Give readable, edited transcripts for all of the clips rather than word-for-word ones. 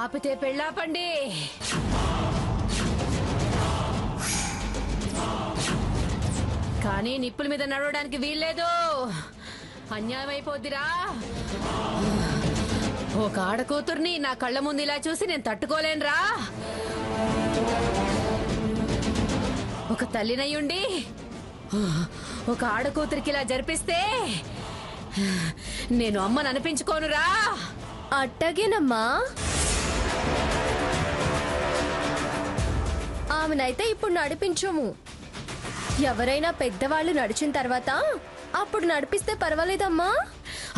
ఆపితే పెళ్ళాపండి. కానీ నిప్పుల మీద నడవడానికి వీల్లేదు, అన్యాయం అయిపోద్దిరా. ఒక ఆడ కూతుర్ని నా కళ్ళ ముందు ఇలా చూసి నేను తట్టుకోలేనురా. ఒక తల్లినయ్యుండి ఒక ఆడ కూతురికి ఇలా జరిపిస్తే నేను అమ్మని అనిపించుకోనురా. అట్టగేనమ్మా. ఆమెనైతే ఇప్పుడు నడిపించము. ఎవరైనా పెద్దవాళ్ళు నడిచిన తర్వాత అప్పుడు నడిపిస్తే పర్వాలేదమ్మా.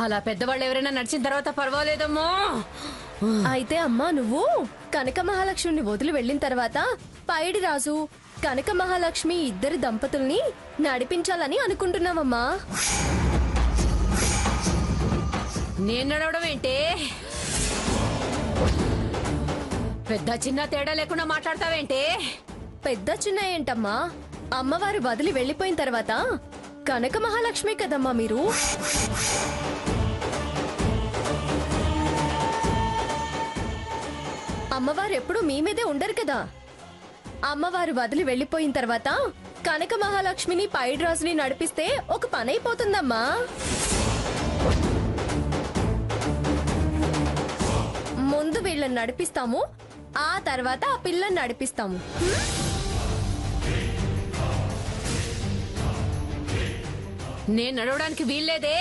అలా పెద్దవాళ్ళు ఎవరైనా నడిచిన తర్వాత పర్వాలేదమ్మా. అయితే అమ్మా, నువ్వు కనక మహాలక్ష్మిని వదిలి వెళ్ళిన తర్వాత పైడి రాజు కనక మహాలక్ష్మి ఇద్దరు దంపతుల్ని నడిపించాలని అనుకుంటున్నావమ్మా. నేను నడవడం ఏంటి? పెద్ద చిన్న తేడా లేకుండా మాట్లాడతావేంటి? పెద్ద చిన్న ఏంటమ్మా, అమ్మవారు వదిలి వెళ్ళిపోయిన తర్వాత కనక మహాలక్ష్మి కదమ్మా మీరు. అమ్మవారు ఎప్పుడు మీ మీదే ఉండరు కదా. అమ్మవారు వదిలి వెళ్ళిపోయిన తర్వాత కనక మహాలక్ష్మిని పైడి రాజుని నడిపిస్తే ఒక పని అయిపోతుందమ్మా. ముందు వీళ్ళని నడిపిస్తాము, ఆ తర్వాత ఆ పిల్లని నడిపిస్తాము. నేను నడవడానికి వీల్లేదే,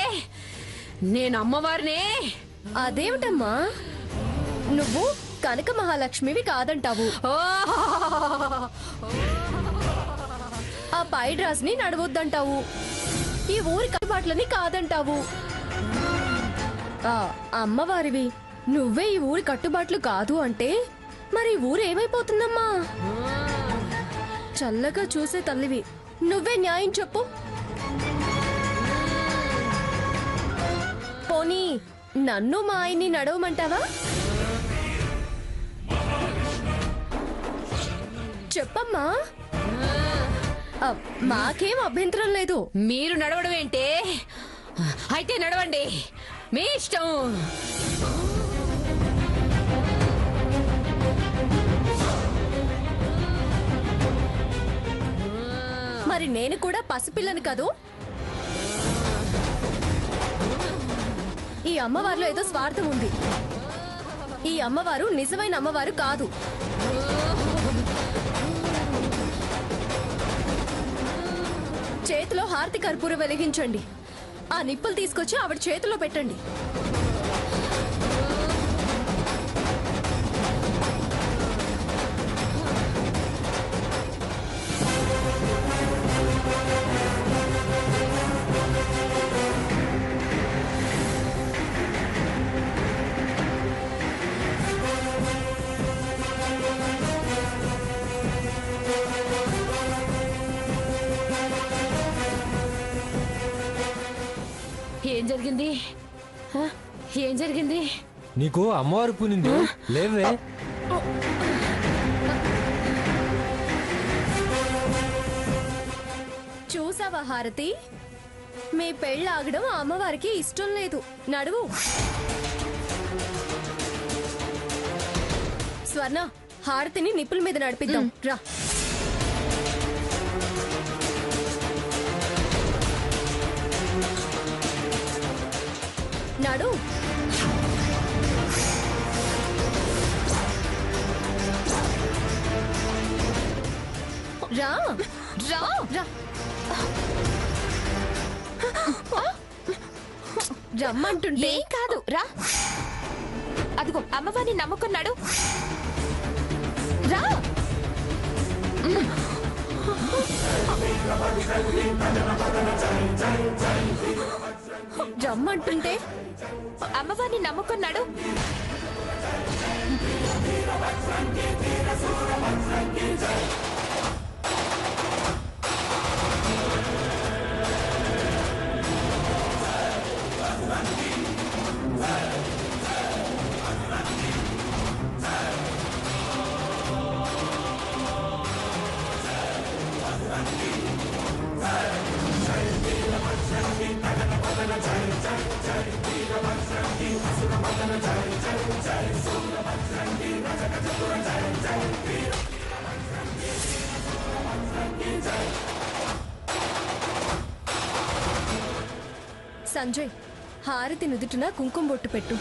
నేను అమ్మవారినే. అదేమిటమ్మా, నువ్వు కనక మహాలక్ష్మివి కాదంటావు, ఆ పైడి రాజుని నడవద్దంటావు, ఈ ఊరి కట్టుబాట్లని కాదంటావు. అమ్మవారివి నువ్వే ఈ ఊరి కట్టుబాట్లు కాదు అంటే మరి ఊరు ఏమైపోతుందమ్మా? చల్లగా చూసే తల్లివి, నువ్వే న్యాయం చెప్పు. పోనీ నన్ను మా ఆయన్ని నడవమంటావా? చెప్పమ్మా. మాకేం అభ్యంతరం లేదు. మీరు నడవడం ఏంటి? అయితే నడవండి, మీ ఇష్టం. మరి నేను కూడా పసిపిల్లని కాదు. ఈ అమ్మవారిలో ఏదో స్వార్థం ఉంది. ఈ అమ్మవారు నిజమైన అమ్మవారు కాదు. చేతిలో హారతి కర్పూరం వెలిగించండి. ఆ నిప్పులు తీసుకొచ్చి ఆవిడ చేతిలో పెట్టండి. ఏం జరిగింది? ఏం జరిగింది? నీకు అమ్మవారు పూనింది లేవే. చూసావా హారతి, మీ పెళ్ళాగడం ఆ అమ్మవారికి ఇష్టం లేదు. నడువు. స్వర్ణ, హారతిని నిప్పుల మీద నడిపిద్దాం రా. నడు. రా రా రా. రమ్మంటుంటే కాదు, రా. అదిగో అమ్మవారిని నమ్ముకున్నాడు, రా. రమ్మంటుంటే అమ్మవారిని నమ్ముకున్నాడు. సంజయ్, హారతి నుదుటిన కుంకుమ బొట్టు పెట్టు.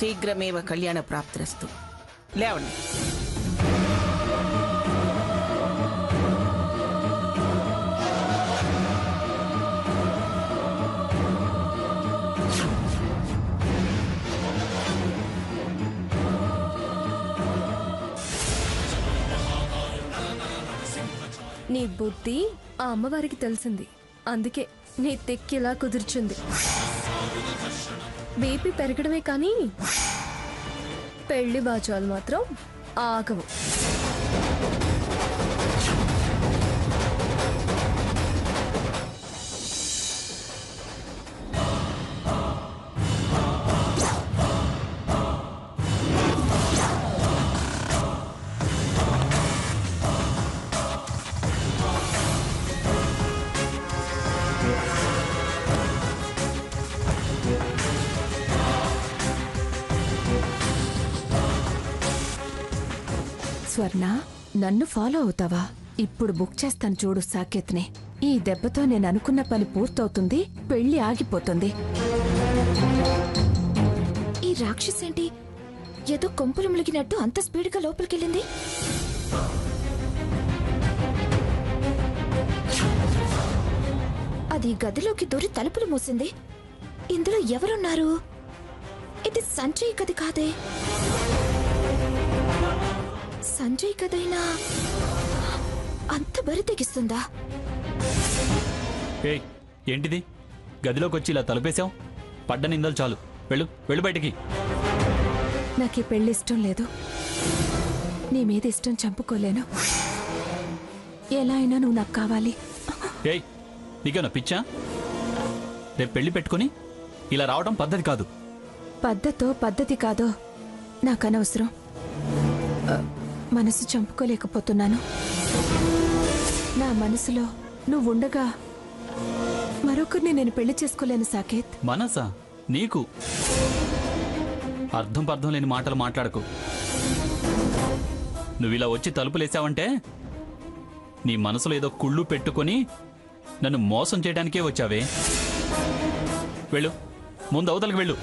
శీఘ్రమేవ కళ్యాణ ప్రాప్తిరస్తు. లేవండి. నీ బుద్ధి ఆ అమ్మవారికి తెలిసింది, అందుకే నీ తెక్కిలా కుదుర్చుంది. బీపీ పెరగడమే కానీ పెళ్లి బాచాలు మాత్రం ఆగవు. స్వర్ణ, నన్ను ఫాలో అవుతావా? ఇప్పుడు బుక్ చేస్తాను చూడు సాకేత్ని. ఈ దెబ్బతో నేను అనుకున్న పని పూర్తవుతుంది, పెళ్లి ఆగిపోతుంది. ఈ రాక్షసేంటి ఏదో కొంపలు ములిగినట్టు అంత స్పీడ్గా లోపలికెళ్ళింది? అది గదిలోకి దూరి తలుపులు మూసింది. ఇందులో ఎవరున్నారు? ఇది సంజయ్ గది కాదే. సంజయ్ కదైనా అంత బరి తెగిస్తుందా? ఏంటిది? గదిలోకి వచ్చి ఇలా తలుపేశావు? పడ్డ నిందలు చాలు. వెళ్ళు వెళ్ళు బయటికి. నాకు ఈ పెళ్లి ఇష్టం లేదు. నీ మీద ఇష్టం చంపుకోలేను. ఎలా అయినా నువ్వు నాకు కావాలి. ఏయ్, నీకేనా పిచ్చా? రేపు పెళ్లి పెట్టుకుని ఇలా రావడం పద్ధతి కాదు. పద్ధతి కాదో నాకు అనవసరం. మనసు చంపుకోలేకపోతున్నాను. నా మనసులో నువ్వుండగా మరొకరిని నేను పెళ్లి చేసుకోలేను సాకేత్. మనసా నీకు? అర్థం పర్థం లేని మాటలు మాట్లాడకు. నువ్విలా వచ్చి తలుపులేసావంటే నీ మనసులో ఏదో కుళ్ళు పెట్టుకొని నన్ను మోసం చేయడానికే వచ్చావే. వెళ్ళు, ముందు అవతలకి వెళ్ళు.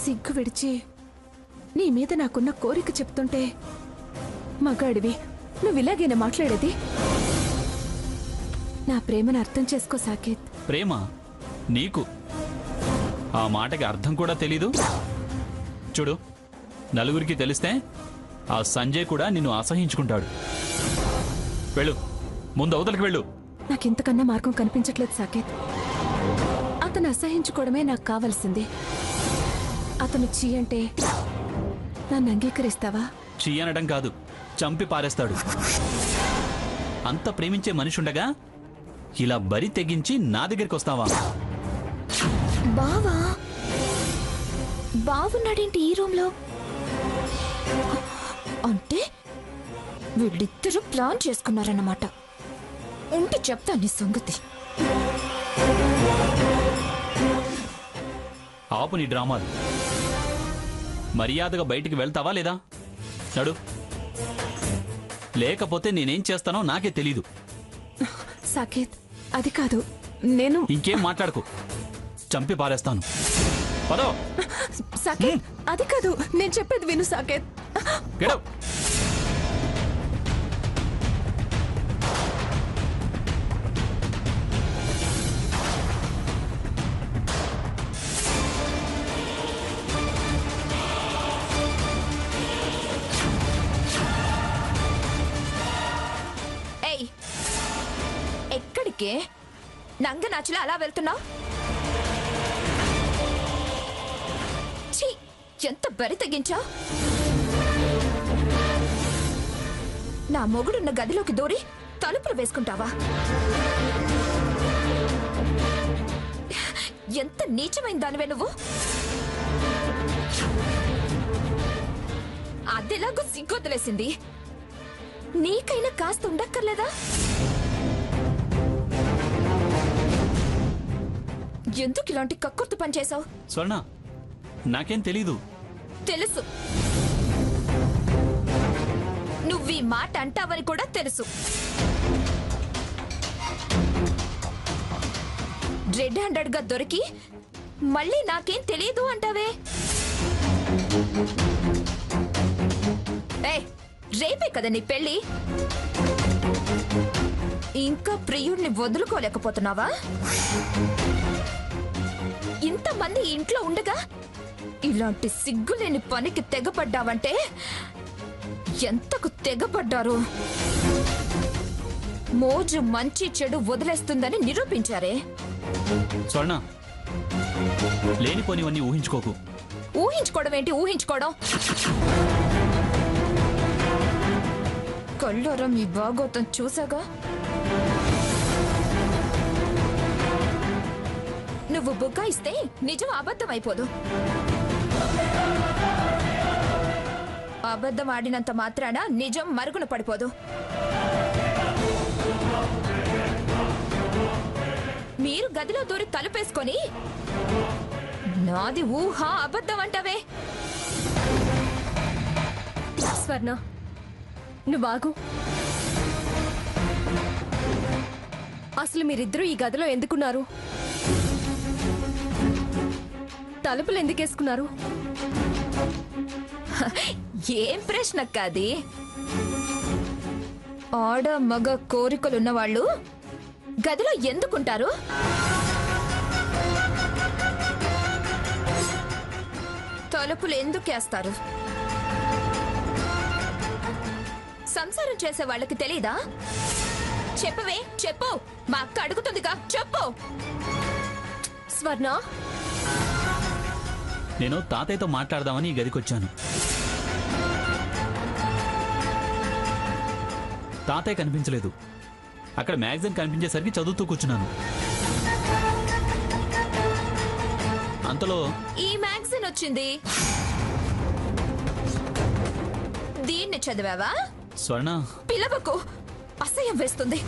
సిగ్గు విడిచి నీ మీద నాకున్న కోరిక చెప్తుంటే మగాడివి నువ్విలాగేనా మాట్లాడేది? నా ప్రేమను అర్థం చేసుకో సాకేత్. ప్రేమ నీకు? ఆ మాటకి అర్థం కూడా తెలీదు. చూడు, నలుగురికి తెలిస్తే ఆ సంజయ్ కూడా నిన్ను అసహించుకుంటాడు. వెళ్ళు, ముందు అవతలకి వెళ్ళు. నాకింతకన్నా మార్గం కనిపించట్లేదు సాకేత్. అతను అసహించుకోవడమే నాకు కావాల్సింది. అతను చీ అంటే నన్ను అంగీకరిస్తావా? చీ అనడం కాదు, చంపి పారేస్తాడు. అంత ప్రేమించే మనిషి ఉండగా ఇలా బరి తెగించి నా దగ్గరికి వస్తావా? బావా? బావున్నాడేంటి ఈ రూమ్లో? అంటే వీళ్ళిద్దరూ ప్లాన్ చేసుకున్నారన్నమాట. ఉంటే చెప్తా నీ సంగతి. ఆపు నీ డ్రామాలు. మర్యాదగా బయటికి వెళ్తావా లేదా? నడు, లేకపోతే నేనేం చేస్తానో నాకే తెలీదు. సాకేత్, అది కాదు, నేను ఇంకేం మాట్లాడకు, చంపి పారేస్తాను. పదో. సాకేత్, అది కాదు, నేను చెప్పేది విను సాకేత్. గెడవ్. ఎక్కడికే నంగనాచులా అలా వెళ్తున్నావు? ఛీ, ఎంత బరి తెగించా? నా మొగుడున్న గదిలోకి దూరి తలుపులు వేసుకుంటావా? ఎంత నీచమైన దానివే నువ్వు! అదెలాగో సిగ్గొదిలేసింది, నీకైనా కాస్త ఉండక్కర్లేదా? ఎందుకు ఇలాంటి కక్కుర్తి పని చేశావు? స్వర్ణ, నాకేం తెలీదు. తెలుసు, నువ్వు ఈ మాట అంటావని కూడా తెలుసు. రెడ్ హ్యాండెడ్ గా దొరికి మళ్ళీ నాకేం తెలియదు అంటావే? రేపే కదా నీ పెళ్లి, ఇంకా ప్రియుడిని వదులుకోలేకపోతున్నావా? ఇంతమంది ఇంట్లో ఉండగా ఇలాంటి సిగ్గులేని పనికి తెగపడ్డావంటే ఎంతకు తెగపడ్డారు? మోజు మంచి చెడు వదిలేస్తుందని నిరూపించారే. స్వర్ణ, లేనిపోనివన్నీ ఊహించుకోకు. ఊహించుకోవడం ఏంటి? ఊహించుకోవడం కళ్ళోరం మీ భాగోతం చూసాగా. నువ్వు బుకాయిస్తే నిజం అబద్ధం అయిపోదు. అబద్ధం ఆడినంత మాత్రాన నిజం మరుగున పడిపోదు. మీరు గదిలో దూరి తలుపేసుకొని నాది ఊహ అబద్ధం అంటావే? స్వర్ణ, నువ్వాగు. అసలు మీరిద్దరూ ఈ గదిలో ఎందుకున్నారు? తలుపులు ఎందుకేసుకున్నారు? ఏం ప్రశ్న కాది? ఆడ మగ కోరికలున్న వాళ్ళు గదిలో ఎందుకుంటారు? తలుపులు ఎందుకేస్తారు? సంసారం చేసే వాళ్ళకి తెలీదా? చెప్పవే, చెప్పు. మా అక్క అడుగుతుందిగా, చెప్పు. స్వర్ణ, నేను తాతయ్యతో మాట్లాడదామని ఈ గదికొచ్చాను. తాతయ్య కనిపించలేదు. అక్కడ మ్యాగజైన్ కనిపించేసరికి చదువుతూ కూర్చున్నాను. అంతలో ఈ మ్యాగజైన్ వచ్చింది. దీన్ని చదివావా? స్వర్ణ, పిలవకు, అసహ్యం వేస్తుంది.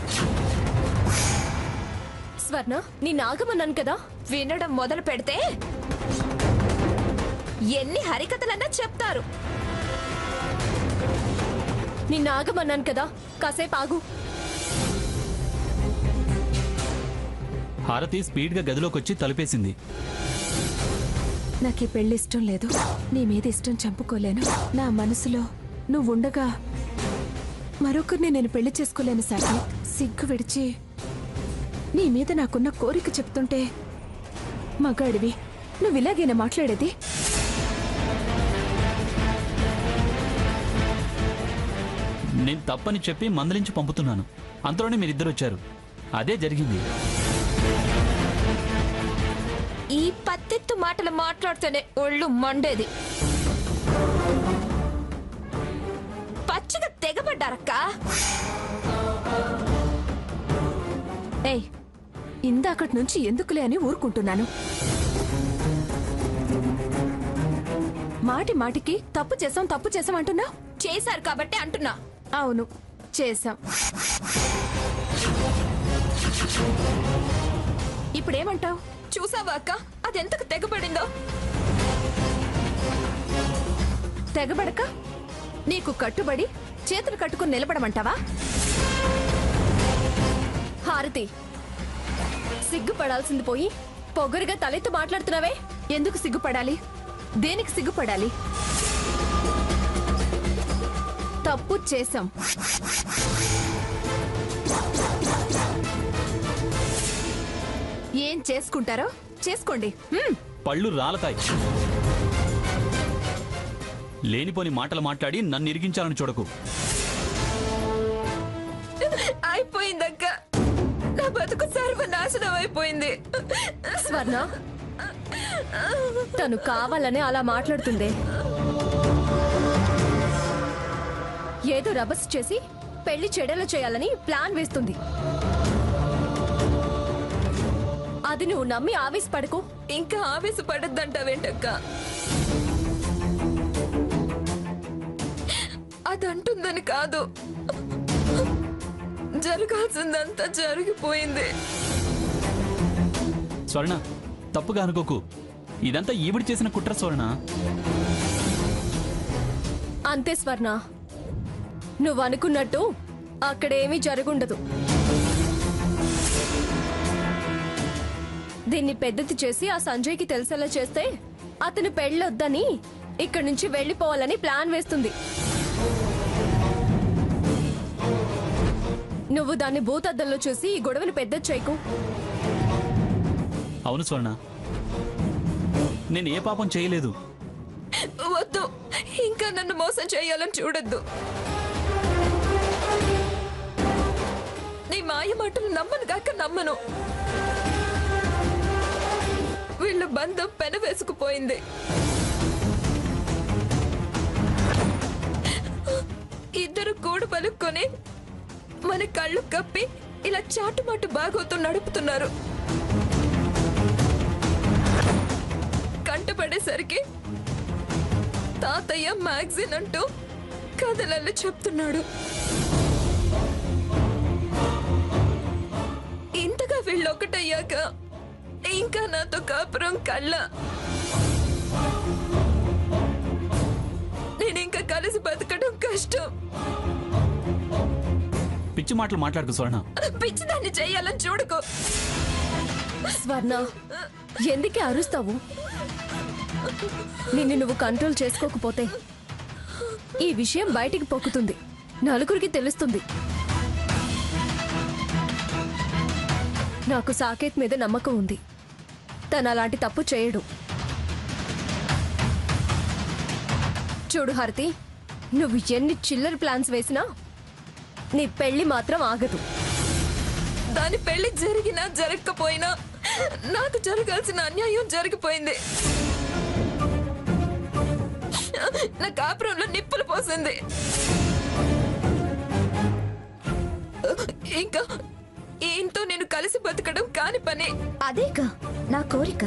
స్వర్ణ, నీ నాగమన్నాను కదా. వినడం మొదలు పెడితే ఎన్ని హరికథలన్నా చెప్తారు. నీ నాగమన్నాను కదా, కాసేపు ఆగు. హారతి స్పీడ్గా గదిలోకి వచ్చి తలుపేసింది. నాకు ఈ పెళ్లి ఇష్టం లేదు. నీ మీద ఇష్టం చంపుకోలేను. నా మనసులో నువ్వుండగా మరొకరిని నేను పెళ్లి చేసుకోలేను సాకేత్. సిగ్గు విడిచి నీ మీద నాకున్న కోరిక చెప్తుంటే మగాడివి నువ్వు ఇలాగేనా మాట్లాడేది? నేను తప్పని చెప్పి మందలించి పంపుతున్నాను. అంతలోనే మీరిద్దరు వచ్చారు. అదే జరిగింది. ఈ పత్తెత్తు మాటలు మాట్లాడితేనే ఒళ్ళు మండేది. పచ్చిగా తెగబడ్డారక్క. ఏయ్, ఇందాకటి నుంచి ఎందుకులే అని ఊరుకుంటున్నాను. మాటి మాటికి తప్పు చేసాం అంటున్నా. చేశారు కాబట్టి అంటున్నా. అవును, చేశాం. ఇప్పుడేమంటావు? చూసావా అక్క, అదెంతకు తెగబడిందో? తెగబడక నీకు కట్టుబడి చేతులు కట్టుకుని నిలబడమంటావా? హారతి, సిగ్గుపడాల్సింది పోయి పొగరుగా తలెత్తు మాట్లాడుతున్నావే. ఎందుకు సిగ్గుపడాలి? దేనికి సిగ్గుపడాలి? తప్పు చేశాం. ఏం చేసుకుంటారో చేసుకోండి. పళ్ళు రాలతాయి. లేనిపోని మాటలు మాట్లాడి నన్ను ఇరిగించాలని చూడకు. అయిపోయిందక్క, నా బతుకు సర్వనాశనం అయిపోయింది. స్వర్ణ, తను కావాలనే అలా మాట్లాడుతుంది. ఏదో రభస్ చేసి పెళ్లి చెడేలా చేయాలని ప్లాన్ వేస్తుంది. అది నువ్వు నమ్మి ఆవేశపడకు. ఇంకా ఆవేశపడద్దంటావేంటక్క? అదంటుందని కాదు, జరగాల్సిందంతా జరిగిపోయింది. స్వర్ణ, తప్పుగా అనుకోకు. ఇదంతా ఈవిడ చేసిన కుట్ర స్వర్ణ. అంతే స్వర్ణ, నువ్వు అనుకున్నట్టు అక్కడేమీ జరుగుండదు. దీన్ని పెద్దది చేసి ఆ సంజయ్కి తెలిసేలా చేస్తే అతను పెళ్ళొద్దని ఇక్కడి నుంచి వెళ్ళిపోవాలని ప్లాన్ వేస్తుంది. నువ్వు దాన్ని భూతద్దంలో చూసి ఈ గొడవను పెద్ద చేయకు. అవును స్వర్ణ, నేను ఏ పాపం చేయలేదు. వద్దు, ఇంకా నన్ను మోసం చేయాలని చూడొద్దు. నీ మాయ మాటలు నమ్మను కాక నమ్మను. వీళ్ళ బంధం పెనవేసుకుపోయింది. ఇద్దరు కూడు పలుక్కొని మన కళ్ళు కప్పి ఇలా చాటుమాటు బాగోతూ నడుపుతున్నారు. కంటపడేసరికి తాతయ్య మ్యాగజైన్ అంటూ కథలల్లి చెప్తున్నాడు. ఇంతగా వీళ్ళొకటయ్యాక ఇంకా నాతో కాపురం కళ్ళ. నేను ఇంకా కలిసి బతకడం కష్టం. పిచ్చి మాటలు మాట్లాడుకు స్వర్ణ. పిచ్చిదాన్ని చెయ్యాలని చూడకు. స్వర్ణ, ఎందుకే అరుస్తావు? నిన్ను నువ్వు కంట్రోల్ చేసుకోకపోతే ఈ విషయం బయటికి పొక్కుతుంది, నలుగురికి తెలుస్తుంది. నాకు సాకేత్ మీద నమ్మకం ఉంది. తను అలాంటి తప్పు చేయడు. చూడు హారతి, నువ్వు ఎన్ని చిల్లర ప్లాన్స్ వేసినా నీ పెళ్లి మాత్రం ఆగదు. దాని పెళ్లి జరిగినా జరగకపోయినా నాకు జరగాల్సిన అన్యాయం జరిగిపోయింది. నా కాపురంలో నిప్పులు పోసింది. ఇంకా ఈయనతో నేను కలిసి బతకడం కాని పని. అదేకా నా కోరిక.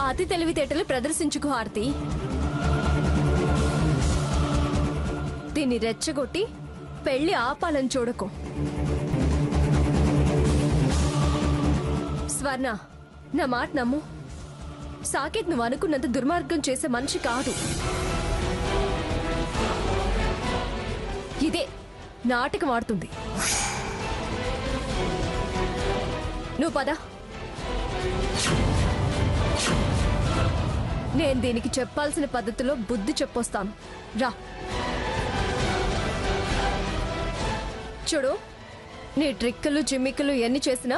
అతి తెలివితేటలు ప్రదర్శించుకు హారతి. దీన్ని రెచ్చగొట్టి పెళ్లి ఆపాలని చూడకు. స్వర్ణ, నా మాట నమ్ము. సాకేత్ నువ్వు అనుకున్నంత దుర్మార్గం చేసే మనిషి కాదు. ఇదే నాటకం ఆడుతుంది. నువ్వు పద. నేను దీనికి చెప్పాల్సిన పద్ధతిలో బుద్ధి చెప్పొస్తాను. రా. చూడు, నీ ట్రిక్కులు జిమ్మిక్కులు ఎన్ని చేసినా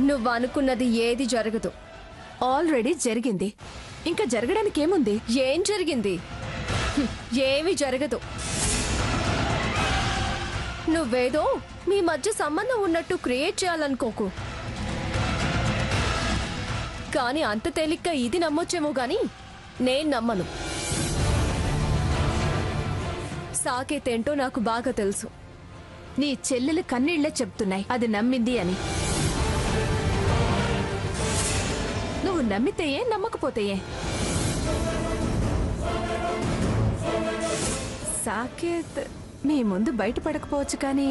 నువ్వు అనుకున్నది ఏది జరగదు. ఆల్రెడీ జరిగింది, ఇంకా జరగడానికి ఏముంది? ఏం జరిగింది? ఏమీ జరగదు. నువ్వేదో మీ మధ్య సంబంధం ఉన్నట్టు క్రియేట్ చేయాలనుకోకు. కానీ అంత తేలిగ్గా ఇది నమ్మొచ్చేమో గాని నేను నమ్మను. సాకేత్ ఏంటో నాకు బాగా తెలుసు. నీ చెల్లెలు కన్నీళ్లే చెప్తున్నాయి అది నమ్మింది అని. నువ్వు నమ్మితేయే, నమ్మకపోతేయే. సాకేత్ మీ ముందు బయటపడకపోవచ్చు, కానీ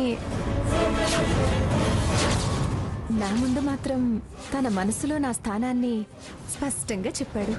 నా ముందు మాత్రం తన మనసులో నా స్థానాన్ని స్పష్టంగా చెప్పాడు.